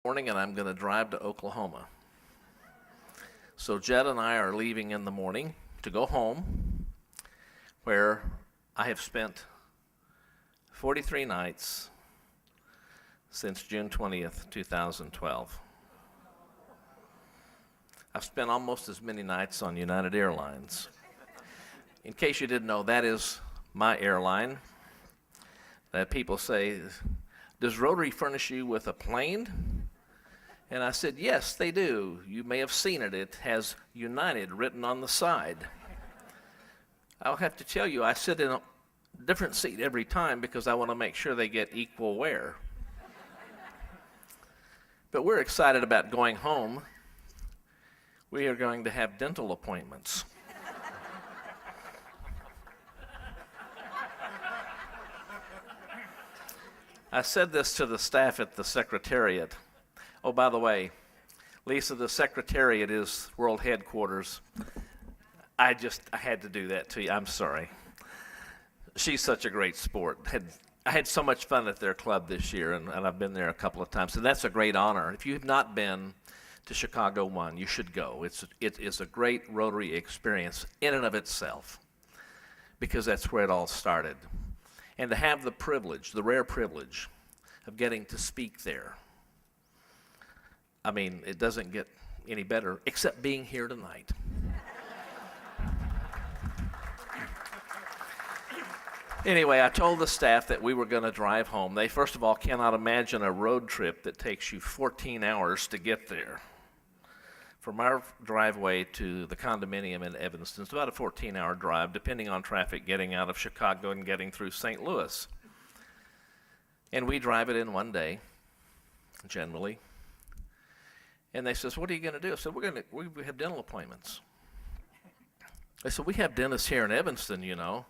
Morning, and I'm going to drive to Oklahoma. So Jed and I are leaving in the morning to go home, where I have spent 43 nights since June 20th, 2012. I've spent almost as many nights on United Airlines. In case you didn't know, that is my airline. That people say, does Rotary furnish you with a plane? And I said, yes, they do. You may have seen it. It has United written on the side. I'll have to tell you, I sit in a different seat every time because I want to make sure they get equal wear. But we're excited about going home. We are going to have dental appointments. I said this to the staff at the Secretariat. Oh, by the way, Lisa, the Secretariat is world headquarters. I had to do that to you. I'm sorry. She's such a great sport. I had so much fun at their club this year, and I've been there a couple of times. And that's a great honor. If you have not been to Chicago 1, you should go. It is a great Rotary experience in and of itself, because that's where it all started. And to have the privilege, the rare privilege, of getting to speak there. I mean, it doesn't get any better, except being here tonight. Anyway, I told the staff that we were going to drive home. They, first of all, cannot imagine a road trip that takes you 14 hours to get there. From our driveway to the condominium in Evanston, it's about a 14-hour drive, depending on traffic getting out of Chicago and getting through St. Louis. And we drive it in one day, generally. And they says, what are you going to do? I said, we have dental appointments. They said, we have dentists here in Evanston, you know.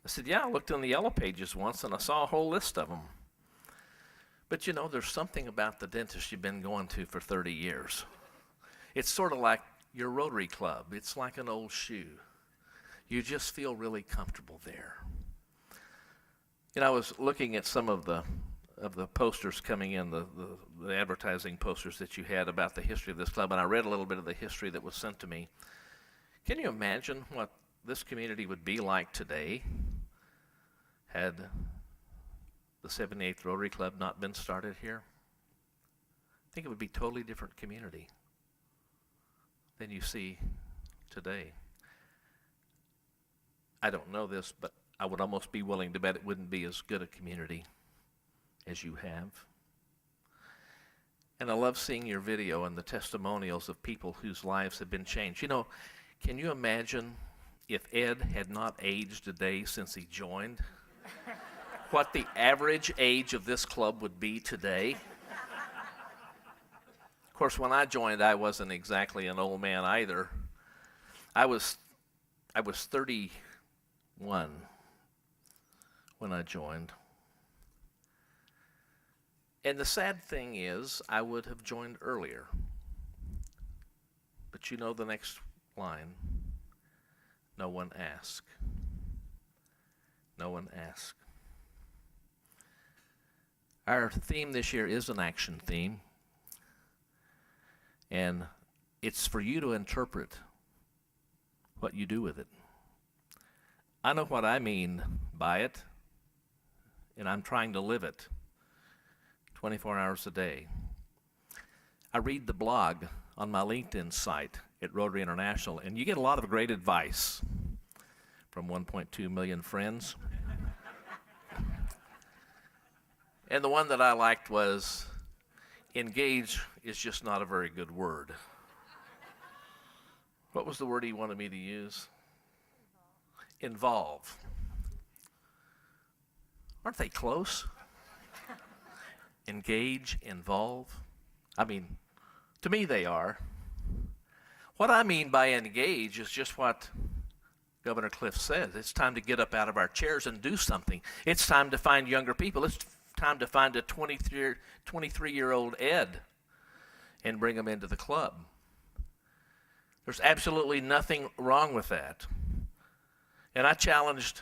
I said, yeah, I looked in the yellow pages once and I saw a whole list of them. But you know, there's something about the dentist you've been going to for 30 years. It's sort of like your Rotary Club. It's like an old shoe. You just feel really comfortable there. You know, I was looking at some of the posters coming in, the advertising posters that you had about the history of this club, and I read a little bit of the history that was sent to me. Can you imagine what this community would be like today had the 78th Rotary Club not been started here? I think it would be a totally different community than you see today. I don't know this, but I would almost be willing to bet it wouldn't be as good a community as you have. And I love seeing your video and the testimonials of people whose lives have been changed. You know, can you imagine if Ed had not aged a day since he joined? What the average age of this club would be today? Of course, when I joined, I wasn't exactly an old man either. I was 31 when I joined. And the sad thing is, I would have joined earlier. But you know the next line, no one asked. No one asked. Our theme this year is an action theme. And it's for you to interpret what you do with it. I know what I mean by it, and I'm trying to live it 24 hours a day. I read the blog on my LinkedIn site at Rotary International, and you get a lot of great advice from 1.2 million friends. And the one that I liked was, engage is just not a very good word. What was the word he wanted me to use? Involve. Aren't they close? Engage, involve. I mean, to me they are. What I mean by engage is just what Governor Cliff says. It's time to get up out of our chairs and do something. It's time to find younger people. It's time to find a 23-year-old Ed and bring him into the club. There's absolutely nothing wrong with that. And I challenged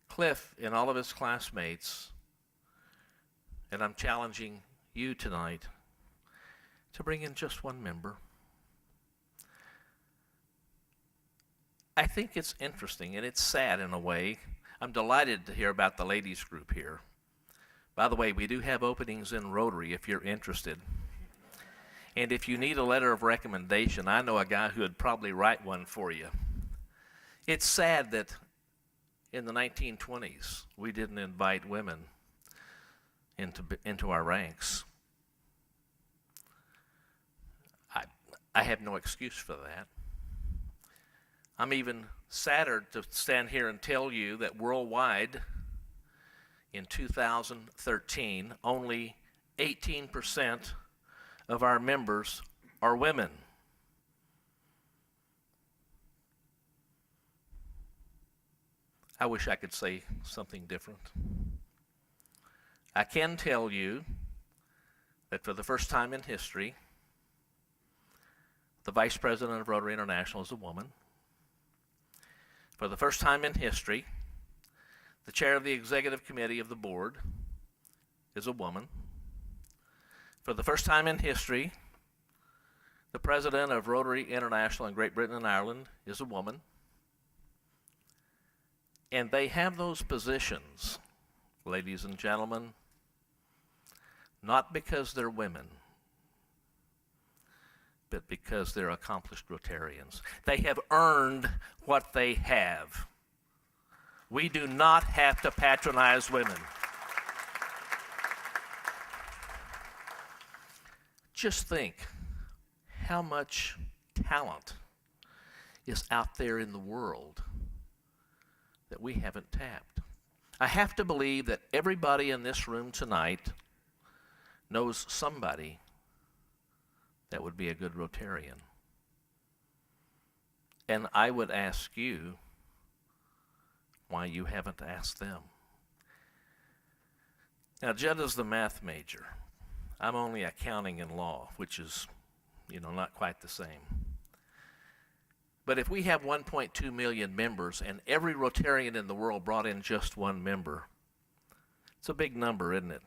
Cliff and all of his classmates, and I'm challenging you tonight to bring in just one member. I think it's interesting, and it's sad in a way. I'm delighted to hear about the ladies group here. By the way, we do have openings in Rotary if you're interested. And if you need a letter of recommendation, I know a guy who would probably write one for you. It's sad that in the 1920s, we didn't invite women into our ranks. I have no excuse for that. I'm even sadder to stand here and tell you that worldwide, in 2013, only 18% of our members are women. I wish I could say something different. I can tell you that for the first time in history, the Vice President of Rotary International is a woman. For the first time in history, the chair of the executive committee of the board is a woman. For the first time in history, the president of Rotary International in Great Britain and Ireland is a woman. And they have those positions, ladies and gentlemen, not because they're women, but because they're accomplished Rotarians. They have earned what they have. We do not have to patronize women. Just think how much talent is out there in the world that we haven't tapped. I have to believe that everybody in this room tonight knows somebody that would be a good Rotarian. And I would ask you why you haven't asked them. Now, Jed is the math major. I'm only accounting and law, which is, not quite the same. But if we have 1.2 million members and every Rotarian in the world brought in just one member, it's a big number, isn't it?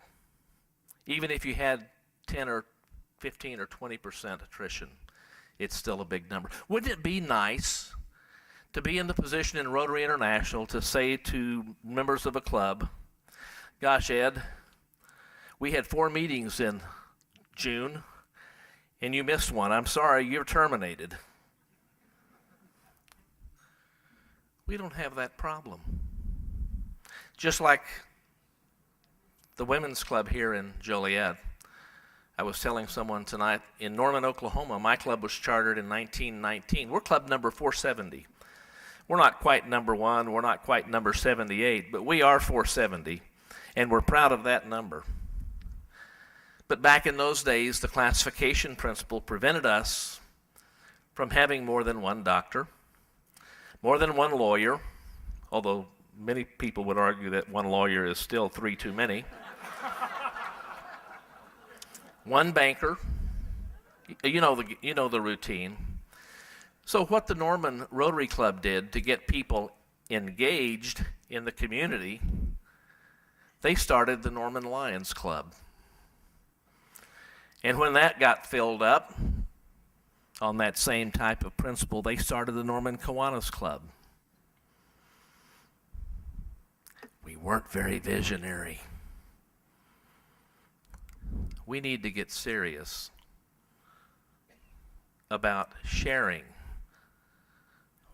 Even if you had 10 or 15 or 20% attrition, it's still a big number. Wouldn't it be nice to be in the position in Rotary International to say to members of a club, gosh, Ed, we had 4 meetings in June, and you missed one. I'm sorry, you're terminated. We don't have that problem. Just like the women's club here in Joliet. I was telling someone tonight, in Norman, Oklahoma, my club was chartered in 1919. We're club number 470. We're not quite number 1, we're not quite number 78, but we are 470, and we're proud of that number. But back in those days, the classification principle prevented us from having more than one doctor, more than one lawyer, although many people would argue that one lawyer is still 3 too many. One banker, you know the routine. So what the Norman Rotary Club did to get people engaged in the community, they started the Norman Lions Club. And when that got filled up, on that same type of principle, they started the Norman Kiwanis Club. We weren't very visionary. We need to get serious about sharing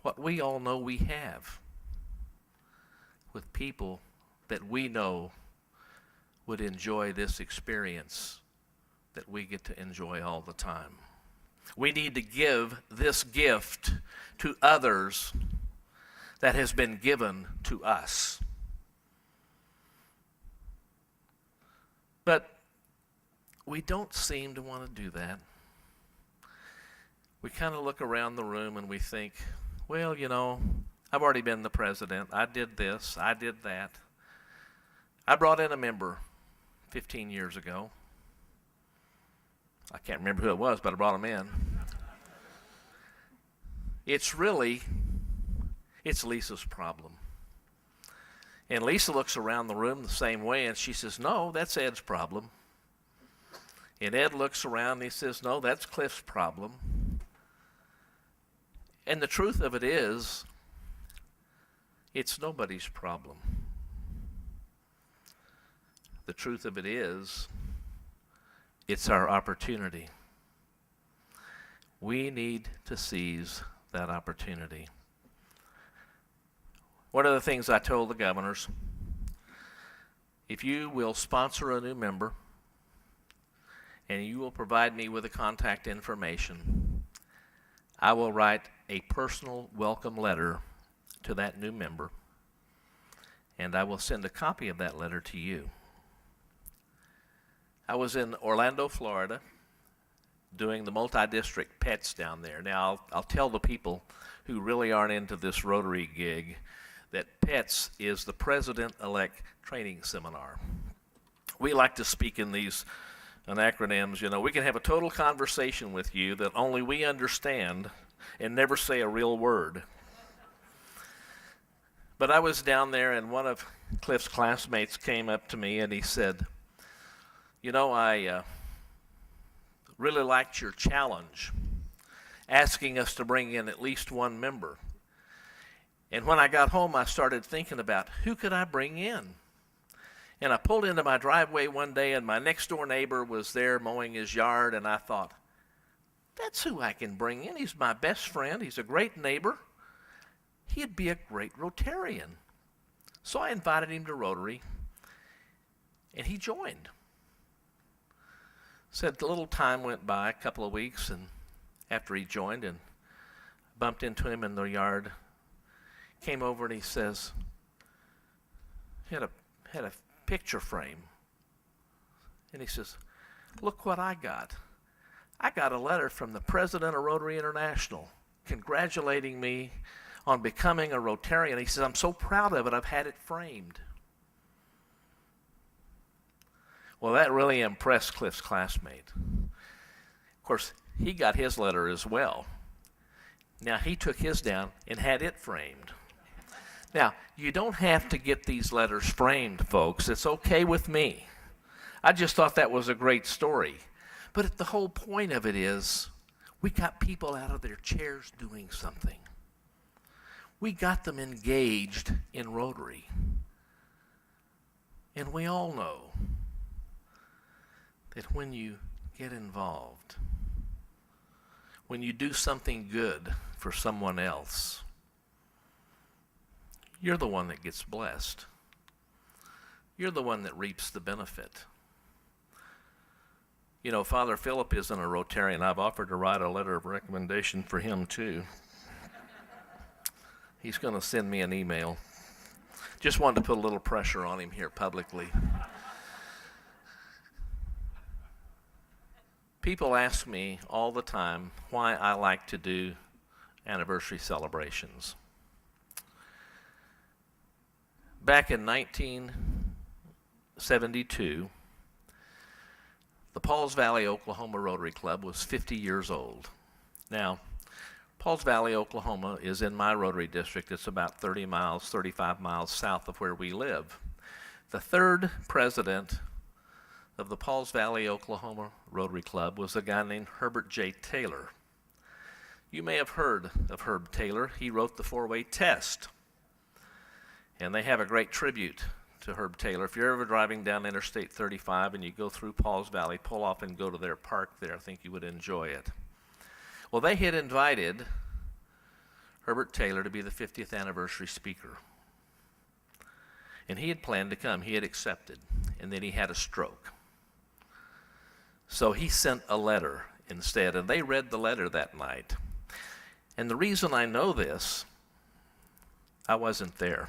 what we all know we have with people that we know would enjoy this experience that we get to enjoy all the time. We need to give this gift to others that has been given to us. But we don't seem to want to do that. We kind of look around the room and we think, well, I've already been the president. I did this. I did that. I brought in a member 15 years ago. I can't remember who it was, but I brought him in. It's Lisa's problem. And Lisa looks around the room the same way and she says, no, that's Ed's problem. And Ed looks around and he says, no, that's Cliff's problem. And the truth of it is, it's nobody's problem. The truth of it is, it's our opportunity. We need to seize that opportunity. One of the things I told the governors, if you will sponsor a new member and you will provide me with the contact information, I will write a personal welcome letter to that new member, and I will send a copy of that letter to you. I was in Orlando, Florida, doing the multi-district pets down there. Now, I'll tell the people who really aren't into this Rotary gig that PETS is the President-elect Training Seminar. We like to speak in these acronyms. You know, we can have a total conversation with you that only we understand and never say a real word. But I was down there, and one of Cliff's classmates came up to me and he said, you know, I really liked your challenge, asking us to bring in at least one member. And when I got home, I started thinking about who could I bring in? And I pulled into my driveway one day, and my next door neighbor was there mowing his yard, and I thought, that's who I can bring in. He's my best friend. He's a great neighbor. He'd be a great Rotarian. So I invited him to Rotary, and he joined. Said a little time went by, a couple of weeks, and after he joined, and bumped into him in the yard, came over and he says, he had a picture frame, and he says, look what I got. I got a letter from the president of Rotary International congratulating me on becoming a Rotarian. He says, I'm so proud of it, I've had it framed. Well, that really impressed Cliff's classmate. Of course, he got his letter as well. Now, he took his down and had it framed. Now, you don't have to get these letters framed, folks. It's okay with me. I just thought that was a great story. But the whole point of it is, we got people out of their chairs doing something. We got them engaged in Rotary. And we all know that when you get involved, when you do something good for someone else, you're the one that gets blessed. You're the one that reaps the benefit. You know, Father Philip isn't a Rotarian. I've offered to write a letter of recommendation for him too. He's going to send me an email. Just wanted to put a little pressure on him here publicly. People ask me all the time why I like to do anniversary celebrations. Back in 1972, the Pauls Valley, Oklahoma Rotary Club was 50 years old. Now, Pauls Valley, Oklahoma is in my Rotary district. It's about 30 miles, 35 miles south of where we live. The third president of the Pauls Valley, Oklahoma Rotary Club was a guy named Herbert J. Taylor. You may have heard of Herb Taylor. He wrote the four-way test. And they have a great tribute to Herb Taylor. If you're ever driving down Interstate 35 and you go through Pauls Valley, pull off and go to their park there. I think you would enjoy it. Well, they had invited Herbert Taylor to be the 50th anniversary speaker. And he had planned to come. He had accepted. And then he had a stroke. So he sent a letter instead, and they read the letter that night. And the reason I know this, I wasn't there.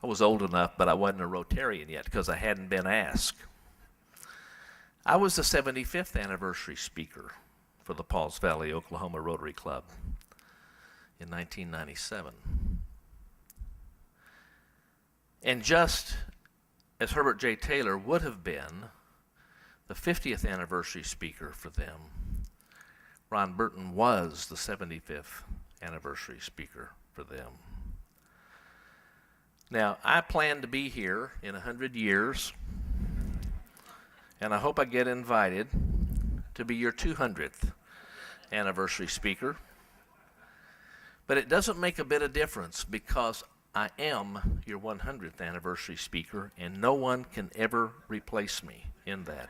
I was old enough, but I wasn't a Rotarian yet because I hadn't been asked. I was the 75th anniversary speaker for the Pauls Valley, Oklahoma Rotary Club in 1997. And just as Herbert J. Taylor would have been the 50th anniversary speaker for them, Ron Burton was the 75th anniversary speaker for them. Now, I plan to be here in 100 years, And I hope I get invited to be your 200th anniversary speaker. But it doesn't make a bit of difference because I am your 100th anniversary speaker, and no one can ever replace me in that.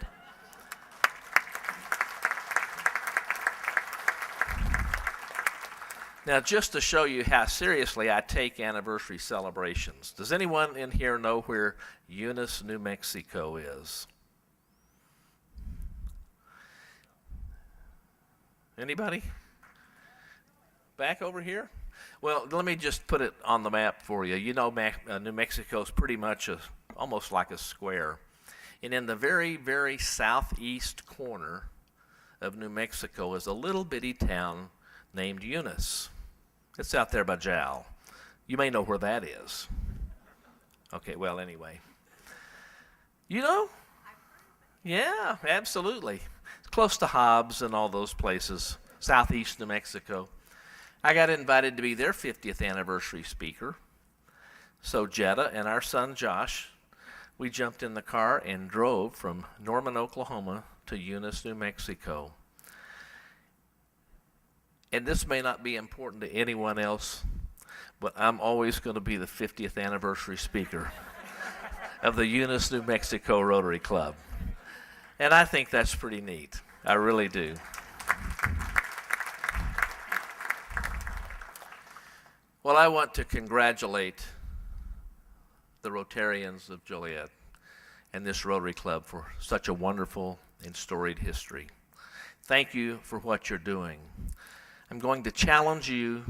Now, just to show you how seriously I take anniversary celebrations, does anyone in here know where Eunice, New Mexico is? Anybody? Back over here? Well, let me just put it on the map for you. You know, New Mexico is pretty much almost like a square. And in the very, very southeast corner of New Mexico is a little bitty town named Eunice. It's out there by Jal. You may know where that is. Okay, well, anyway. You know? Yeah, absolutely. It's close to Hobbs and all those places, southeast New Mexico. I got invited to be their 50th anniversary speaker. So Jetta and our son Josh, we jumped in the car and drove from Norman, Oklahoma to Eunice, New Mexico. And this may not be important to anyone else, but I'm always going to be the 50th anniversary speaker of the Eunice, New Mexico Rotary Club. And I think that's pretty neat. I really do. Well, I want to congratulate the Rotarians of Joliet and this Rotary Club for such a wonderful and storied history. Thank you for what you're doing. I'm going to challenge you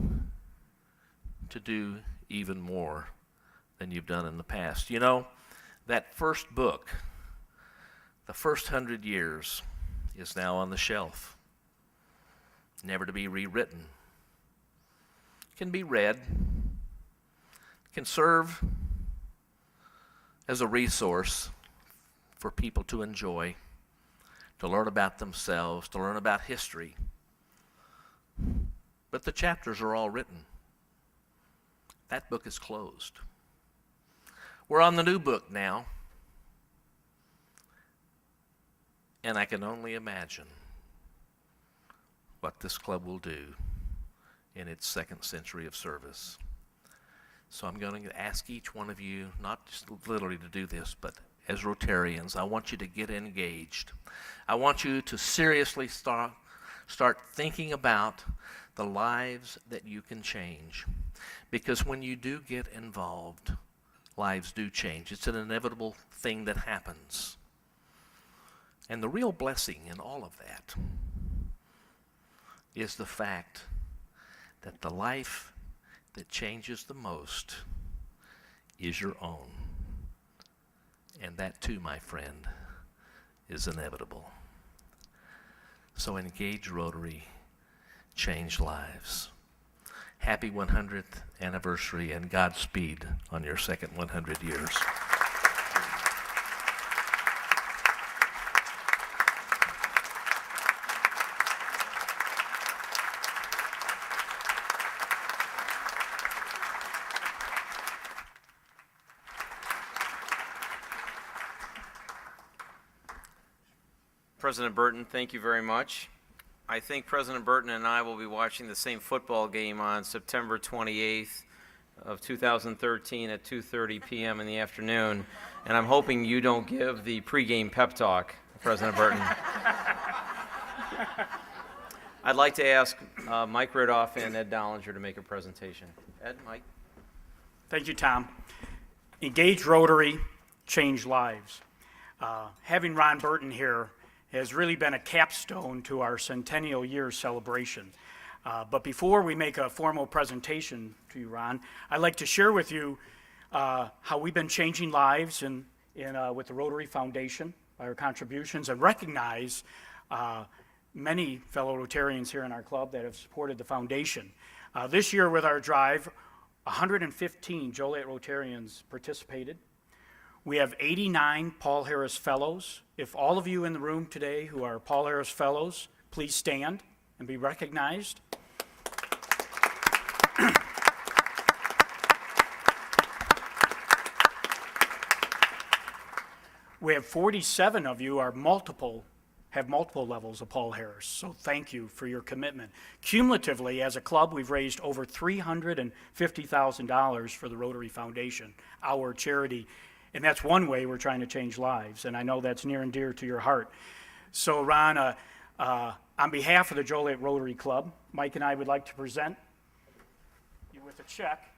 to do even more than you've done in the past. You know, that first book, the first 100 years, is now on the shelf, never to be rewritten. Can be read, can serve as a resource for people to enjoy, to learn about themselves, to learn about history. But the chapters are all written. That book is closed. We're on the new book now, and I can only imagine what this club will do in its second century of service. So I'm going to ask each one of you, not just literally to do this, but as Rotarians, I want you to get engaged. I want you to seriously start thinking about the lives that you can change. Because when you do get involved, lives do change. It's an inevitable thing that happens. And the real blessing in all of that is the fact that the life that changes the most is your own. And that too, my friend, is inevitable. So engage Rotary, change lives. Happy 100th anniversary and Godspeed on your second 100 years. President Burton, thank you very much. I think President Burton and I will be watching the same football game on September 28th of 2013 at 2:30 p.m. in the afternoon, and I'm hoping you don't give the pregame pep talk, President Burton. I'd like to ask Mike Ridoff and Ed Dollinger to make a presentation. Ed, Mike. Thank you, Tom. Engage Rotary, change lives. Having Ron Burton here has really been a capstone to our centennial year celebration. But before we make a formal presentation to you, Ron, I'd like to share with you how we've been changing lives with the Rotary Foundation, by our contributions, and recognize many fellow Rotarians here in our club that have supported the foundation. This year with our drive, 115 Joliet Rotarians participated. We have 89 Paul Harris Fellows. If all of you in the room today who are Paul Harris Fellows, please stand and be recognized. We have 47 of you have multiple levels of Paul Harris, so thank you for your commitment. Cumulatively, as a club, we've raised over $350,000 for the Rotary Foundation, our charity, and that's one way we're trying to change lives, and I know that's near and dear to your heart. So Ron, on behalf of the Joliet Rotary Club, Mike and I would like to present you with a check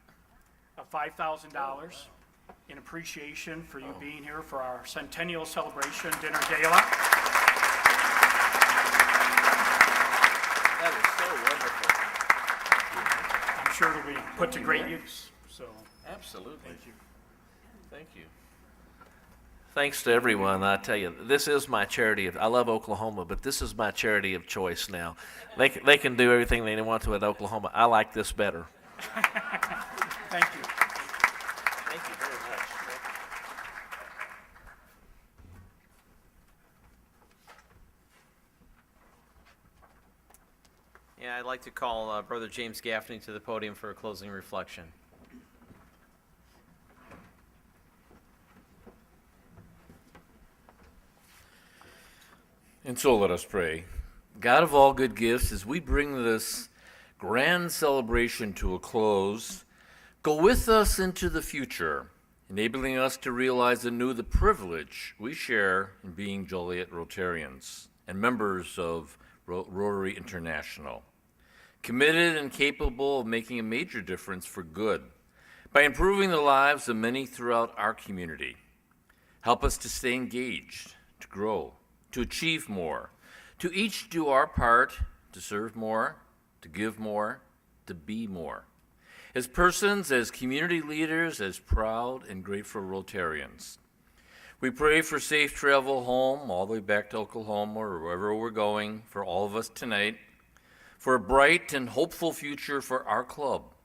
of $5,000 in appreciation for you being here for our Centennial Celebration Dinner Gala. That is so wonderful. I'm sure it'll be put to great use, so. Absolutely. Thank you. Thank you. Thanks to everyone. I tell you, this is my charity. I love Oklahoma, but this is my charity of choice now. They can do everything they want to at Oklahoma. I like this better. Thank you. Thank you very much. Yeah, I'd like to call Brother James Gaffney to the podium for a closing reflection. And so let us pray. God of all good gifts, as we bring this grand celebration to a close, go with us into the future, enabling us to realize anew the privilege we share in being Joliet Rotarians and members of Rotary International, committed and capable of making a major difference for good by improving the lives of many throughout our community. Help us to stay engaged, to grow, to achieve more, to each do our part, to serve more, to give more, to be more. As persons, as community leaders, as proud and grateful Rotarians. We pray for safe travel home, all the way back to Oklahoma or wherever we're going, for all of us tonight, for a bright and hopeful future for our club,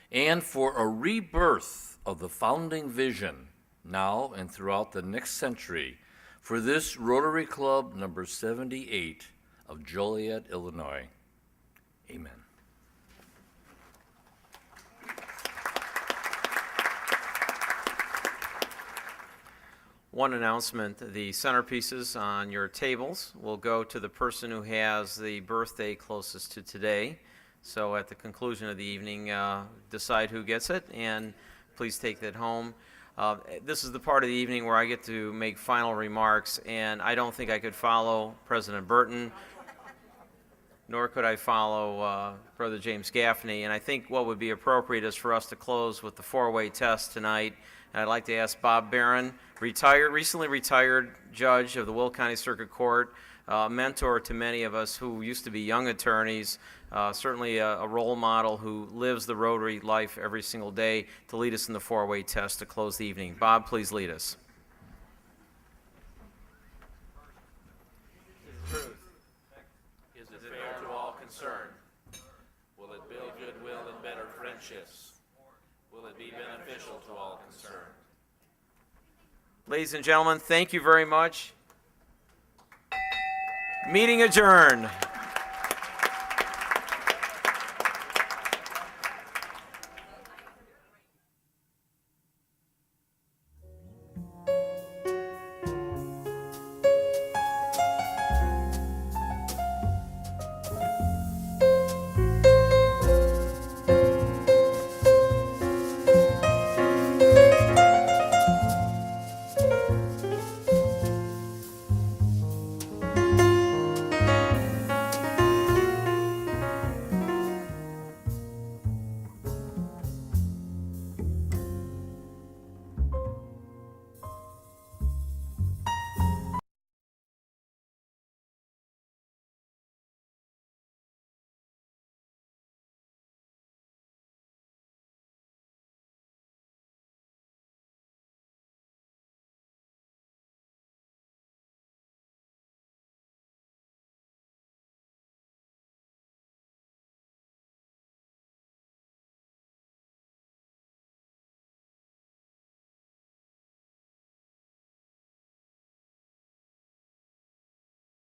and for a rebirth of the founding vision, now and throughout the next century, for this Rotary Club number 78 of Joliet, Illinois. Amen. One announcement, the centerpieces on your tables will go to the person who has the birthday closest to today. So at the conclusion of the evening, decide who gets it, and please take that home. This is the part of the evening where I get to make final remarks, and I don't think I could follow President Burton, nor could I follow Brother James Gaffney. And I think what would be appropriate is for us to close with the four-way test tonight. And I'd like to ask Bob Barron, recently retired judge of the Will County Circuit Court, mentor to many of us who used to be young attorneys, certainly a role model who lives the Rotary life every single day, to lead us in the four-way test to close the evening. Bob, please lead us. Truth. Is it fair to all concerned? Will it build goodwill and better friendships? Will it be beneficial to all concerned? Ladies and gentlemen, thank you very much. Meeting adjourned.